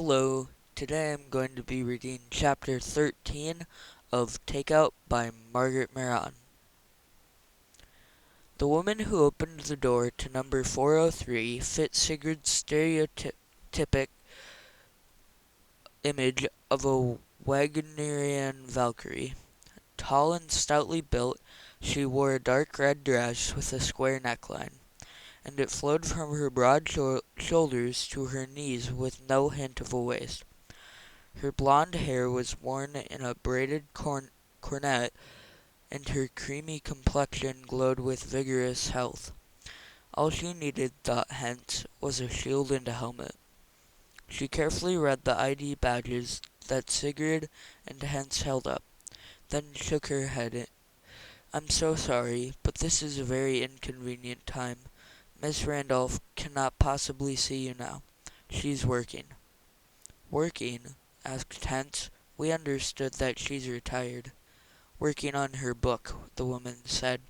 Hello, today I'm going to be reading Chapter 13 of Takeout by Margaret Maron. The woman who opened the door to number 403 fit Sigurd's stereotypic image of a Wagnerian Valkyrie. Tall and stoutly built, she wore a dark red dress with a square neckline, and it flowed from her broad shoulders to her knees with no hint of a waist. Her blonde hair was worn in a braided cornet, and her creamy complexion glowed with vigorous health. All she needed, thought Hence, was a shield and a helmet. She carefully read the ID badges that Sigurd and Hence held up, then shook her head. "I'm so sorry, but this is a very inconvenient time. Miss Randolph cannot possibly see you now. She's working." "Working?" asked Hence. "We understood that she's retired." "Working on her book," the woman said.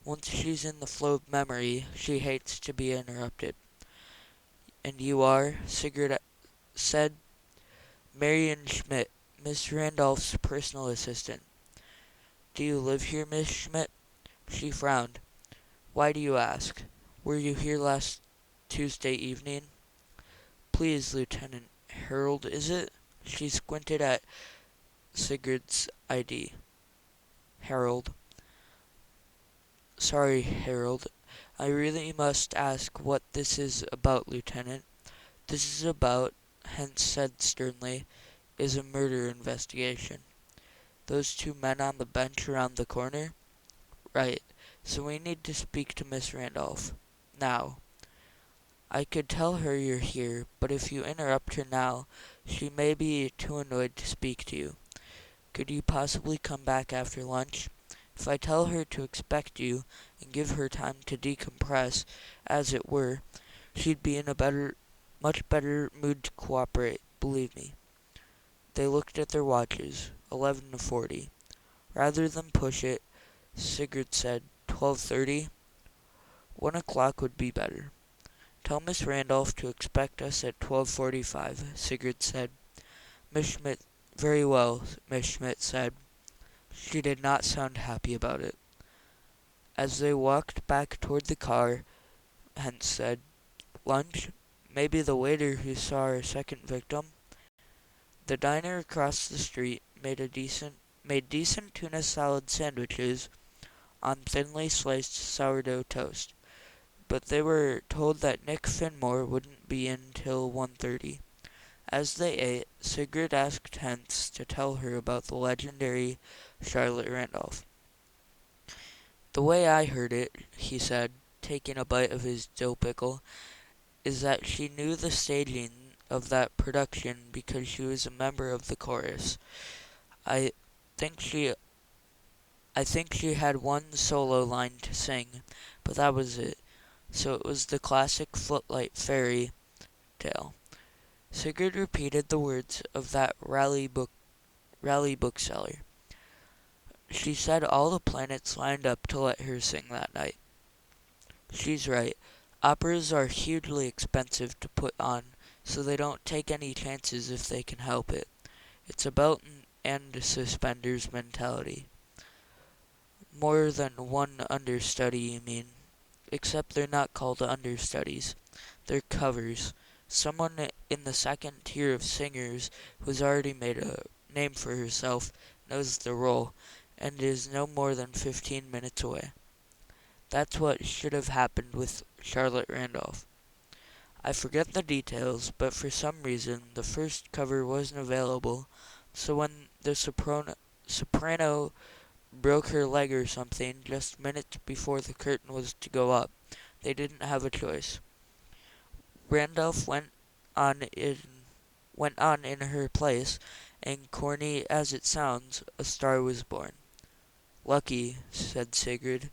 "Once she's in the flow of memory, she hates to be interrupted." "And you are?" Sigurd said. "Marion Schmidt, Miss Randolph's personal assistant." "Do you live here, Miss Schmidt?" She frowned. "Why do you ask? Were you here last Tuesday evening?" "Please, Lieutenant Harold, is it?" She squinted at Sigurd's ID. "Harold." "Sorry, Harold. I really must ask what this is about, Lieutenant." "This is about," Hence said sternly, "is a murder investigation." "Those two men on the bench around the corner?" "Right. So we need to speak to Miss Randolph. Now. I could tell her you're here, but if you interrupt her now, she may be too annoyed to speak to you. Could you possibly come back after lunch? If I tell her to expect you, and give her time to decompress, as it were, she'd be in a much better mood to cooperate, believe me." They looked at their watches. 11:40. "Rather than push it," Sigurd said, 12:30? 1 o'clock would be better." "Tell Miss Randolph to expect us at 12:45, Sigurd said. Miss Schmidt Very well, Miss Schmidt said. She did not sound happy about it. As they walked back toward the car, Hence said, "Lunch? Maybe the waiter who saw our second victim." The diner across the street made decent tuna salad sandwiches on thinly sliced sourdough toast, but they were told that Nick Finmore wouldn't be in till 1:30. As they ate, Sigurd asked Hence to tell her about the legendary Charlotte Randolph. "The way I heard it," he said, taking a bite of his dill pickle, "is that she knew the staging of that production because she was a member of the chorus. I think she had one solo line to sing, but that was it. So it was the classic Footlight fairy tale." Sigurd repeated the words of that rally bookseller. "She said all the planets lined up to let her sing that night." "She's right. Operas are hugely expensive to put on, so they don't take any chances if they can help it. It's a belt and suspenders mentality." "More than one understudy, you mean? Except they're not called understudies. They're covers. Someone in the second tier of singers who's already made a name for herself knows the role, and is no more than 15 minutes away. That's what should have happened with Charlotte Randolph. I forget the details, but for some reason the first cover wasn't available, so when the soprano broke her leg or something just minutes before the curtain was to go up, they didn't have a choice. Randolph went on in her place, and corny as it sounds, a star was born." "Lucky," said Sigurd.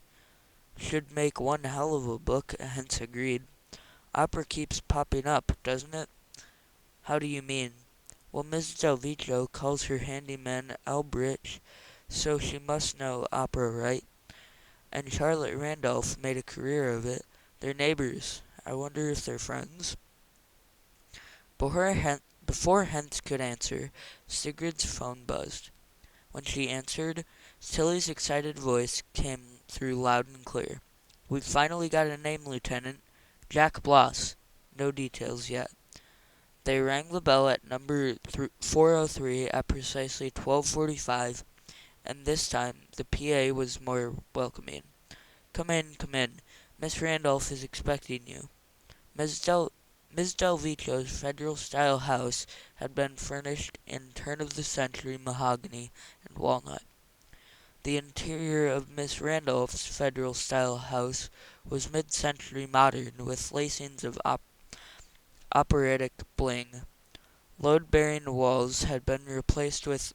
"Should make one hell of a book," Hence agreed. "Opera keeps popping up, doesn't it?" "How do you mean?" "Well, Miss Delvicho calls her handyman Albrich, so she must know opera, right? And Charlotte Randolph made a career of it. They're neighbors. I wonder if they're friends." Before Hens could answer, Sigrid's phone buzzed. When she answered, Tilly's excited voice came through loud and clear. "We've finally got a name, Lieutenant. Jack Bloss. No details yet." They rang the bell at number 403 at precisely 12:45, and this time the PA was more welcoming. "Come in, come in. Miss Randolph is expecting you." Ms. Delvico's Federal-style house had been furnished in turn-of-the-century mahogany and walnut. The interior of Miss Randolph's Federal-style house was mid-century modern, with lacings of operatic bling. Load-bearing walls had been replaced with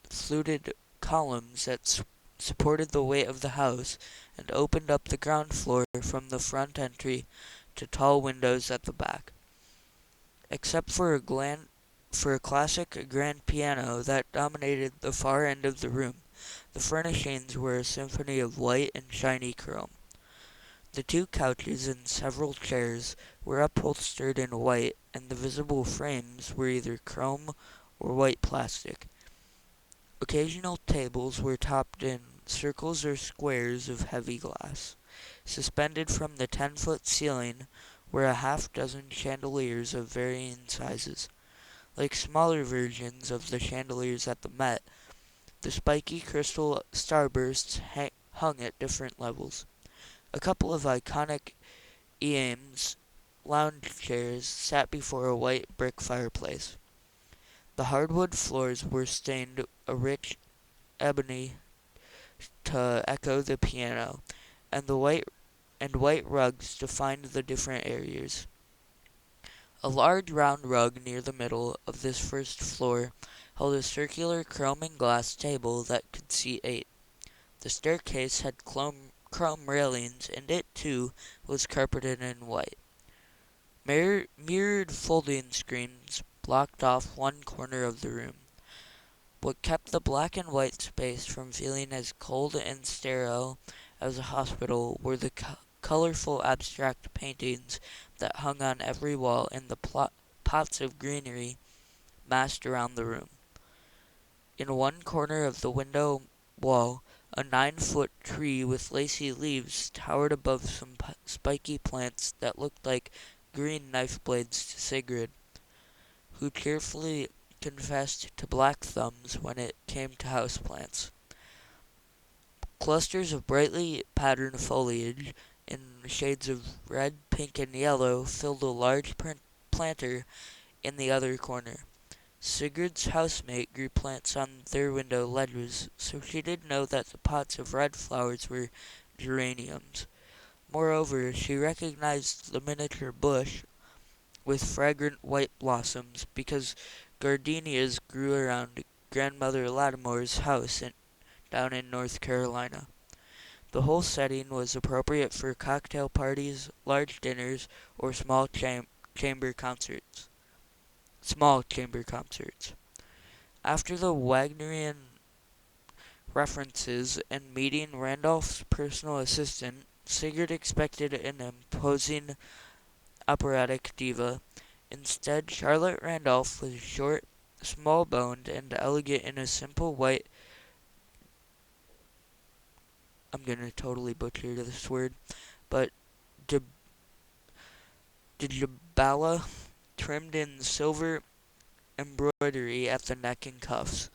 fluted columns that supported the weight of the house and opened up the ground floor from the front entry to tall windows at the back. Except for a classic grand piano that dominated the far end of the room, the furnishings were a symphony of white and shiny chrome. The two couches and several chairs were upholstered in white, and the visible frames were either chrome or white plastic. Occasional tables were topped in circles or squares of heavy glass. Suspended from the 10-foot ceiling were a half-dozen chandeliers of varying sizes. Like smaller versions of the chandeliers at the Met, the spiky crystal starbursts hung at different levels. A couple of iconic Eames lounge chairs sat before a white brick fireplace. The hardwood floors were stained a rich ebony to echo the piano, and white rugs defined the different areas. A large round rug near the middle of this first floor held a circular chrome and glass table that could seat 8. The staircase had chrome railings, and it, too, was carpeted in white. Mirrored folding screens blocked off one corner of the room. What kept the black and white space from feeling as cold and sterile as a hospital were the colorful abstract paintings that hung on every wall and the pots of greenery massed around the room. In one corner of the window wall, a 9-foot tree with lacy leaves towered above some spiky plants that looked like green knife blades to Sigrid, who cheerfully confessed to black thumbs when it came to houseplants. Clusters of brightly patterned foliage in shades of red, pink, and yellow filled a large planter in the other corner. Sigurd's housemate grew plants on their window ledges, so she did know that the pots of red flowers were geraniums. Moreover, she recognized the miniature bush with fragrant white blossoms because gardenias grew around Grandmother Latimore's house down in North Carolina. The whole setting was appropriate for cocktail parties, large dinners, or small chamber concerts. After the Wagnerian references and meeting Randolph's personal assistant, Sigurd expected an imposing operatic diva. Instead, Charlotte Randolph was short, small-boned, and elegant in a simple white, I'm going to totally butcher this word, but djebala trimmed in silver embroidery at the neck and cuffs.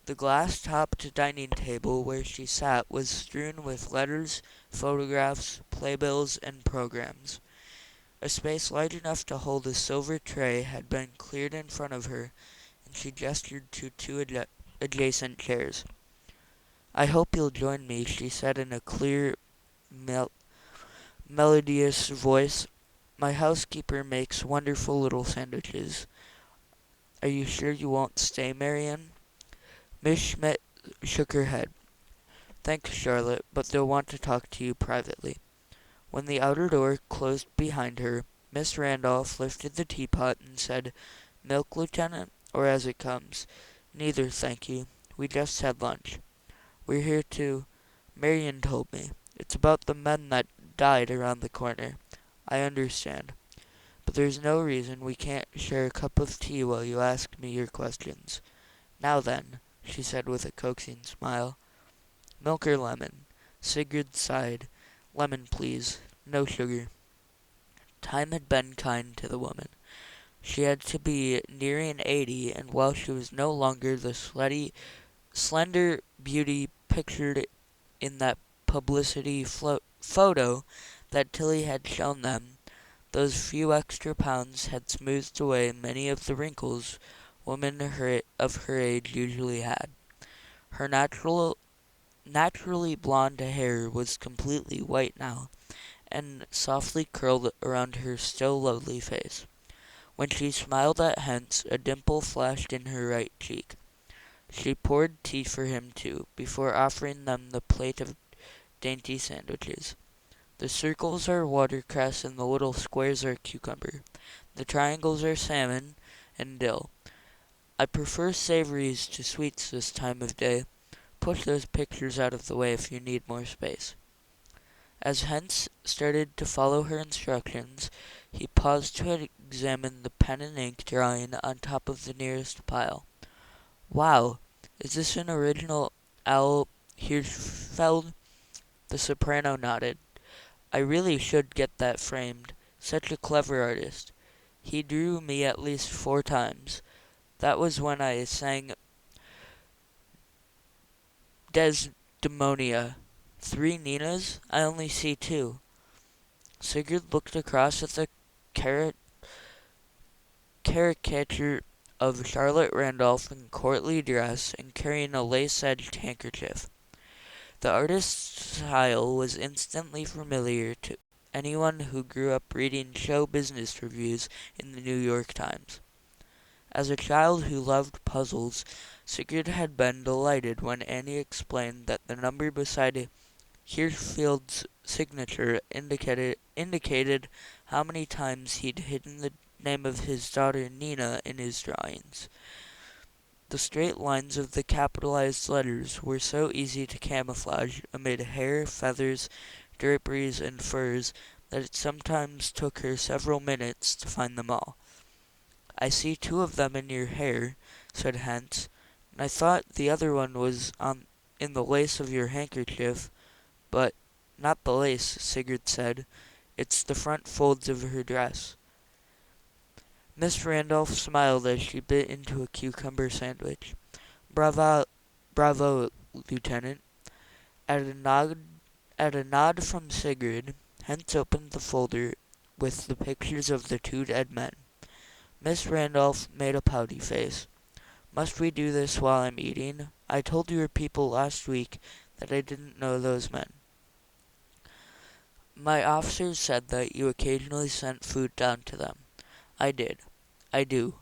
The glass-topped dining table where she sat was strewn with letters, photographs, playbills, and programs. A space large enough to hold a silver tray had been cleared in front of her, and she gestured to two adjacent chairs. "I hope you'll join me," she said in a clear, melodious voice. "My housekeeper makes wonderful little sandwiches. Are you sure you won't stay, Marian?" Miss Schmidt shook her head. "Thanks, Charlotte, but they'll want to talk to you privately." When the outer door closed behind her, Miss Randolph lifted the teapot and said, "Milk, Lieutenant, or as it comes?" "Neither, thank you. We just had lunch. We're here to— Marian told me. It's about the men that died around the corner." "I understand. but there's no reason we can't share a cup of tea while you ask me your questions. Now then, she said with a coaxing smile. Milk or lemon? Sigrid sighed. Lemon, please. No sugar. Time had been kind to the woman. She had to be nearing 80, and while she was no longer the slender beauty pictured in that publicity photo that Tilly had shown them, those few extra pounds had smoothed away many of the wrinkles women of her age usually had. Her naturally blonde hair was completely white now, and softly curled around her still lovely face. When she smiled at Hence, a dimple flashed in her right cheek. She poured tea for him too, before offering them the plate of dainty sandwiches. The circles are watercress and the little squares are cucumber. The triangles are salmon and dill. I prefer savories to sweets this time of day. Push those pictures out of the way if you need more space. As Hence started to follow her instructions, he paused to examine the pen and ink drawing on top of the nearest pile. Wow, is this an original Al Hirschfeld? The soprano nodded. I really should get that framed. Such a clever artist. He drew me at least 4 times. That was when I sang Desdemonia. 3 Ninas? I only see 2. Sigurd looked across at the caricature of Charlotte Randolph in courtly dress and carrying a lace-edged handkerchief. The artist's style was instantly familiar to anyone who grew up reading show business reviews in the New York Times. As a child who loved puzzles, Sigurd had been delighted when Annie explained that the number beside Hirschfeld's signature indicated how many times he'd hidden the name of his daughter Nina in his drawings. The straight lines of the capitalized letters were so easy to camouflage amid hair, feathers, draperies, and furs that it sometimes took her several minutes to find them all. I see 2 of them in your hair, said Hence, and I thought the other one was in the lace of your handkerchief, but not the lace, Sigurd said. It's the front folds of her dress. Miss Randolph smiled as she bit into a cucumber sandwich. Bravo, Lieutenant. At a nod from Sigurd, Hence opened the folder with the pictures of the 2 dead men. Miss Randolph made a pouty face. Must we do this while I'm eating? I told your people last week that I didn't know those men. My officers said that you occasionally sent food down to them. I did. I do.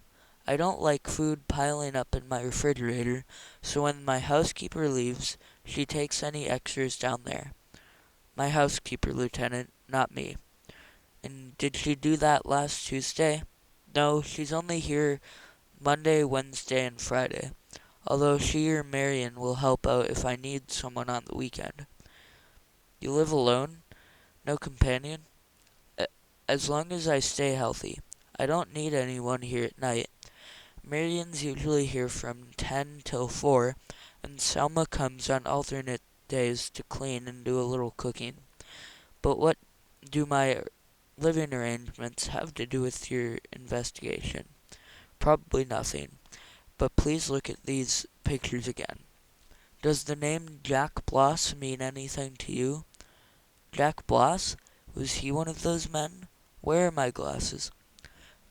I don't like food piling up in my refrigerator, so when my housekeeper leaves, she takes any extras down there. My housekeeper, Lieutenant, not me. And did she do that last Tuesday? No, she's only here Monday, Wednesday, and Friday, although she or Marion will help out if I need someone on the weekend. You live alone? No companion? As long as I stay healthy. I don't need anyone here at night. Marion's usually here from 10 till 4, and Selma comes on alternate days to clean and do a little cooking. But what do my living arrangements have to do with your investigation? Probably nothing. But please look at these pictures again. Does the name Jack Bloss mean anything to you? Jack Bloss? Was he one of those men? Where are my glasses?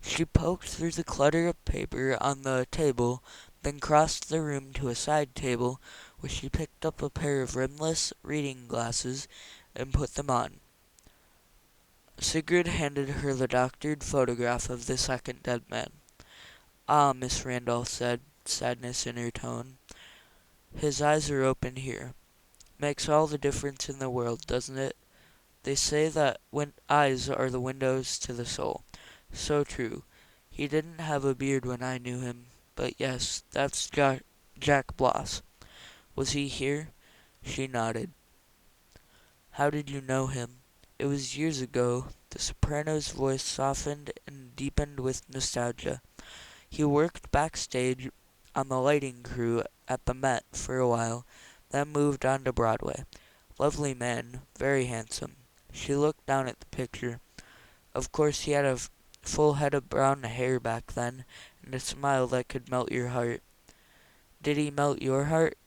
She poked through the clutter of paper on the table, then crossed the room to a side table, where she picked up a pair of rimless reading glasses and put them on. Sigurd handed her the doctored photograph of the second dead man. Ah, Miss Randolph said, sadness in her tone. His eyes are open here. Makes all the difference in the world, doesn't it? They say that eyes are the windows to the soul. So true. He didn't have a beard when I knew him, but yes, that's Jack Bloss. Was he here? She nodded. How did you know him? It was years ago. The soprano's voice softened and deepened with nostalgia. He worked backstage on the lighting crew at the Met for a while, then moved on to Broadway. Lovely man, very handsome. She looked down at the picture. Of course, he had a full head of brown hair back then, and a smile that could melt your heart. Did he melt your heart?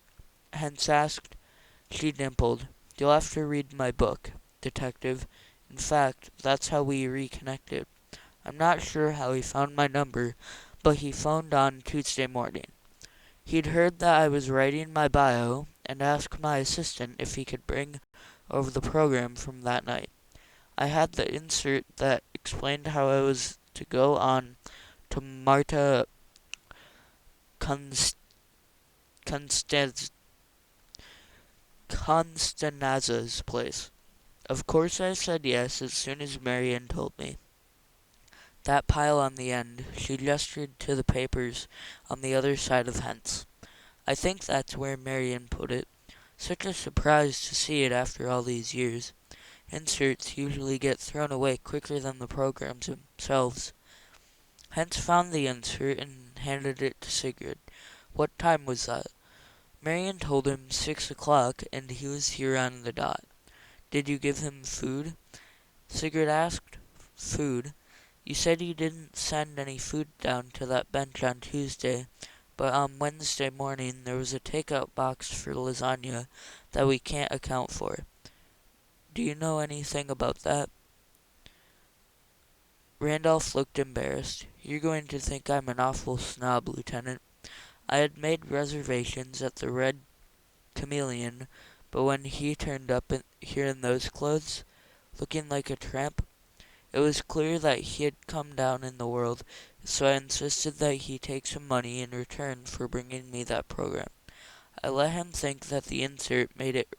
Hence asked. She dimpled. You'll have to read my book, detective. In fact, that's how we reconnected. I'm not sure how he found my number, but he phoned on Tuesday morning. He'd heard that I was writing my bio and asked my assistant if he could bring over the program from that night. I had the insert that explained how I was to go on to Marta Const- Constanz- Constanaza's place. Of course I said yes as soon as Marian told me. That pile on the end, she gestured to the papers on the other side of Hence. I think that's where Marian put it. Such a surprise to see it after all these years. Inserts usually get thrown away quicker than the programs themselves. Hence found the insert and handed it to Sigrid. What time was that? Marian told him 6 o'clock, and he was here on the dot. Did you give him food? Sigrid asked. Food? You said you didn't send any food down to that bench on Tuesday, but on Wednesday morning there was a takeout box for lasagna that we can't account for. Do you know anything about that? Randolph looked embarrassed. You're going to think I'm an awful snob, Lieutenant. I had made reservations at the Red Chameleon, but when he turned up here in those clothes, looking like a tramp, it was clear that he had come down in the world, so I insisted that he take some money in return for bringing me that program. I let him think that the insert made it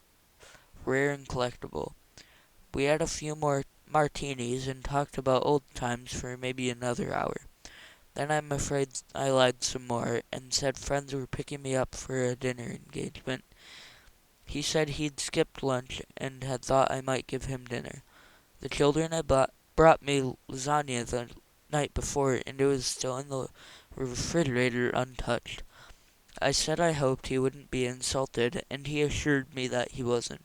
rare and collectible. We had a few more martinis and talked about old times for maybe another hour. Then I'm afraid I lied some more and said friends were picking me up for a dinner engagement. He said he'd skipped lunch and had thought I might give him dinner. The children had brought me lasagna the night before, and it was still in the refrigerator untouched. I said I hoped he wouldn't be insulted, and he assured me that he wasn't.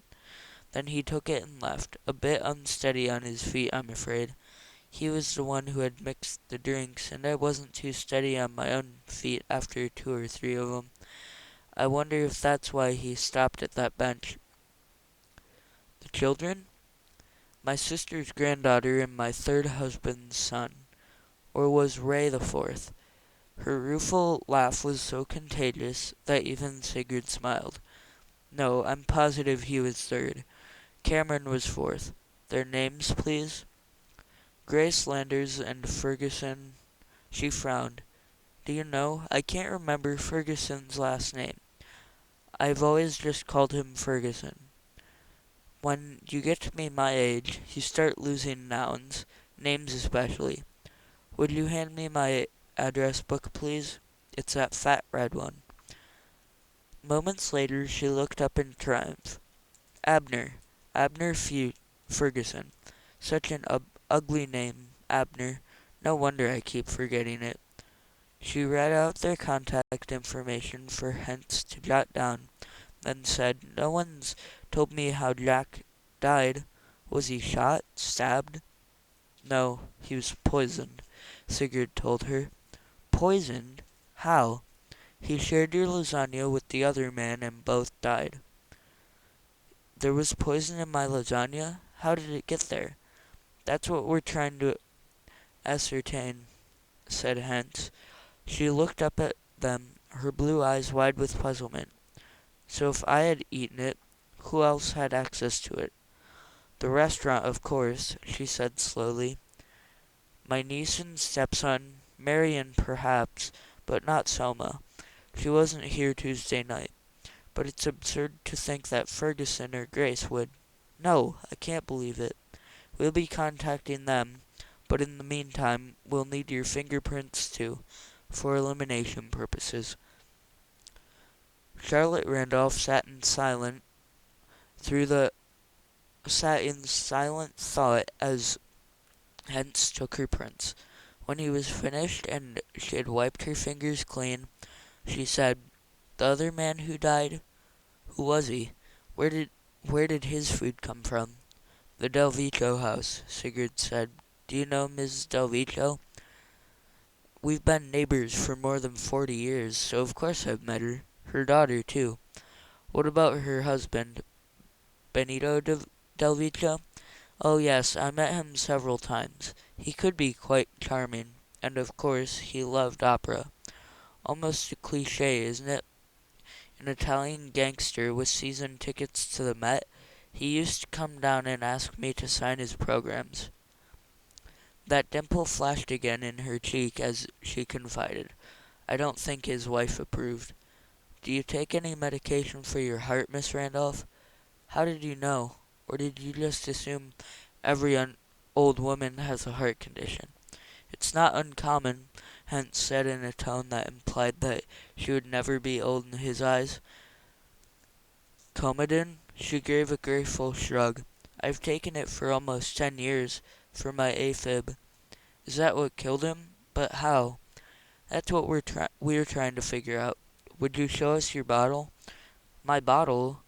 Then he took it and left, a bit unsteady on his feet, I'm afraid. He was the one who had mixed the drinks, and I wasn't too steady on my own feet after 2 or 3 of them. I wonder if that's why he stopped at that bench. The children? My sister's granddaughter and my third husband's son. Or was Ray the fourth? Her rueful laugh was so contagious that even Sigurd smiled. No, I'm positive he was third. Cameron was fourth. Their names, please? Grace Landers and Ferguson. She frowned. Do you know, I can't remember Ferguson's last name. I've always just called him Ferguson. When you get to be my age, you start losing nouns, names especially. Would you hand me my address book, please? It's that fat red one. Moments later, she looked up in triumph. Abner. Ferguson. Such an ugly name, Abner. No wonder I keep forgetting it. She read out their contact information for Hence to jot down, then said, No one's told me how Jack died. Was he shot? Stabbed? No, he was poisoned, Sigurd told her. Poisoned? How? He shared your lasagna with the other man and both died. There was poison in my lasagna? How did it get there? That's what we're trying to ascertain, said Hence. She looked up at them, her blue eyes wide with puzzlement. So if I had eaten it, who else had access to it? The restaurant, of course, she said slowly. My niece and stepson, Marian perhaps, but not Selma. She wasn't here Tuesday night. But it's absurd to think that Ferguson or Grace would. No, I can't believe it. We'll be contacting them, but in the meantime, we'll need your fingerprints too, for elimination purposes. Charlotte Randolph sat in silence through the sat in silent thought as Hence took her prints. When he was finished and she had wiped her fingers clean, she said, "The other man who died, who was he? Where did where did his food come from?" "The Delvico house," Sigurd said. "Do you know Mrs. Delvico?" "We've been neighbors for more than 40 years, so of course I've met her. Her daughter, too." "What about her husband, Benito Delvico?" "Oh, yes, I met him several times. He could be quite charming, and of course he loved opera. Almost a cliché, isn't it? An Italian gangster with season tickets to the Met. He used to come down and ask me to sign his programs." That dimple flashed again in her cheek as she confided, "I don't think his wife approved." "Do you take any medication for your heart, Miss Randolph?" "How did you know? Or did you just assume every old woman has a heart condition?" "It's not uncommon," Hence said in a tone that implied that she would never be old in his eyes. "Coumadin?" She gave a grateful shrug. "I've taken it for almost 10 years, for my AFib." "Is that what killed him? But how?" "That's what we're trying to figure out. Would you show us your bottle?" "My bottle?"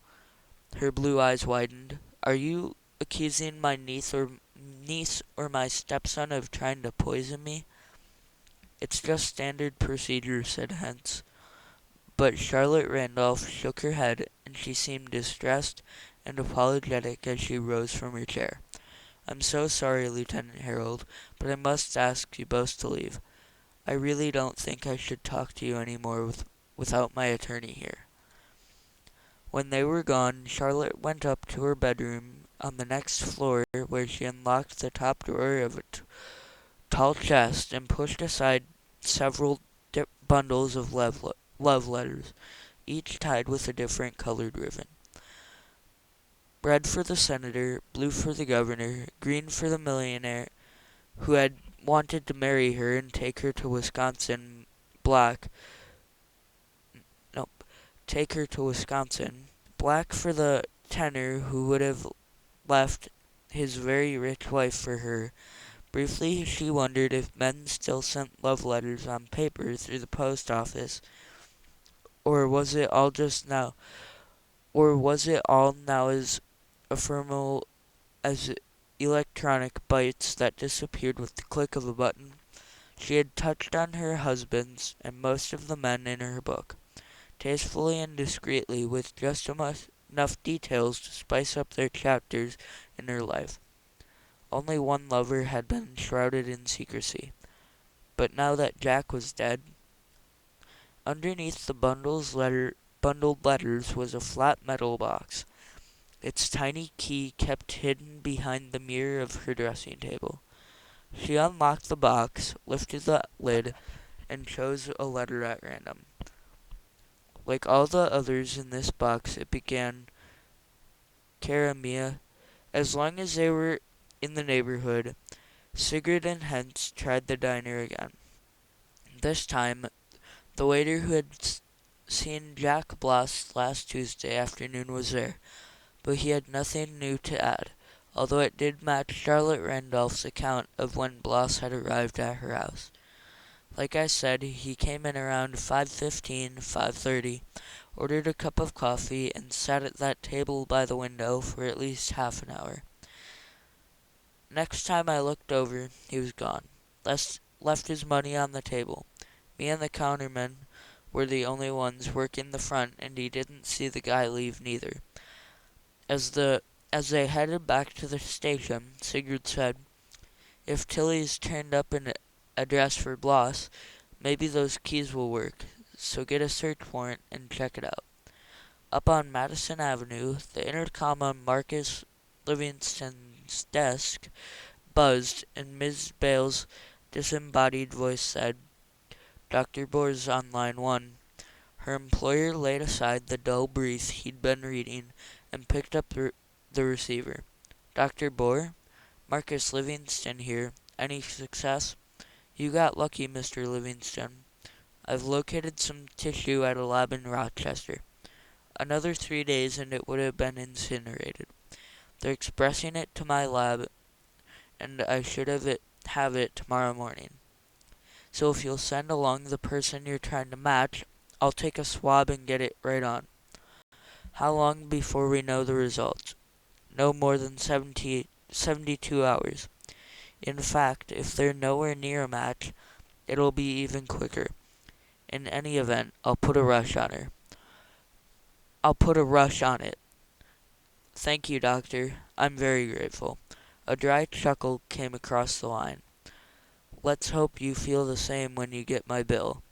Her blue eyes widened. "Are you accusing my niece or my stepson of trying to poison me?" "It's just standard procedure," said Hence. But Charlotte Randolph shook her head, and she seemed distressed and apologetic as she rose from her chair. "I'm so sorry, Lieutenant Harold, but I must ask you both to leave. I really don't think I should talk to you any more without my attorney here." When they were gone, Charlotte went up to her bedroom on the next floor, where she unlocked the top drawer of a tall chest and pushed aside several bundles of love letters, each tied with a different colored ribbon. Red for the senator, blue for the governor, green for the millionaire who had wanted to marry her and take her to Wisconsin, nope, take her to Wisconsin, black for the tenor who would have left his very rich wife for her. Briefly, she wondered if men still sent love letters on paper through the post office, or was it all just now, or was it all now as ephemeral as electronic bytes that disappeared with the click of a button. She had touched on her husbands and most of the men in her book, tastefully and discreetly, with just enough details to spice up their chapters in her life. Only one lover had been shrouded in secrecy. But now that Jack was dead, underneath the bundled letters was a flat metal box, its tiny key kept hidden behind the mirror of her dressing table. She unlocked the box, lifted the lid, and chose a letter at random. Like all the others in this box, it began, "Cara Mia." As long as they were in the neighborhood, Sigurd and Hence tried the diner again. This time, the waiter who had seen Jack Bloss last Tuesday afternoon was there, but he had nothing new to add, although it did match Charlotte Randolph's account of when Bloss had arrived at her house. Like I said, he came in around 5:15, 5:30, ordered a cup of coffee, and sat at that table by the window for at least half an hour. Next time I looked over, he was gone. Left his money on the table. Me and the counterman were the only ones working the front, and he didn't see the guy leave neither. As they headed back to the station, Sigurd said, "If Tilly's turned up an address for Bloss, maybe those keys will work, so get a search warrant and check it out." Up on Madison Avenue, the intercom on Marcus Livingston's desk buzzed, and Miss Bale's disembodied voice said, "Dr. Bohr's on line 1. Her employer laid aside the dull brief he'd been reading and picked up the receiver. "Dr. Bohr? Marcus Livingston here. Any success?" "You got lucky, Mr. Livingston. I've located some tissue at a lab in Rochester. Another 3 days and it would have been incinerated. They're expressing it to my lab, and I should have it tomorrow morning. So if you'll send along the person you're trying to match, I'll take a swab and get it right on. How long before we know the results? No more than 72 hours. In fact, if they're nowhere near a match, it'll be even quicker. In any event, I'll put a rush on her. I'll put a rush on it. Thank you, doctor. I'm very grateful. A dry chuckle came across the line. Let's hope you feel the same when you get my bill.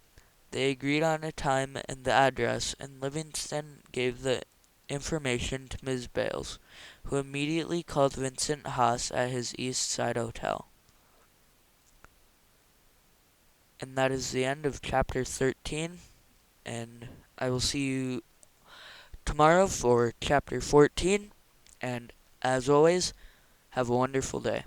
They agreed on a time and the address, and Livingston gave the information to Ms. Bales, who immediately called Vincent Haas at his East Side hotel. And that is the end of chapter 13, and I will see you tomorrow for chapter 14, and as always, have a wonderful day.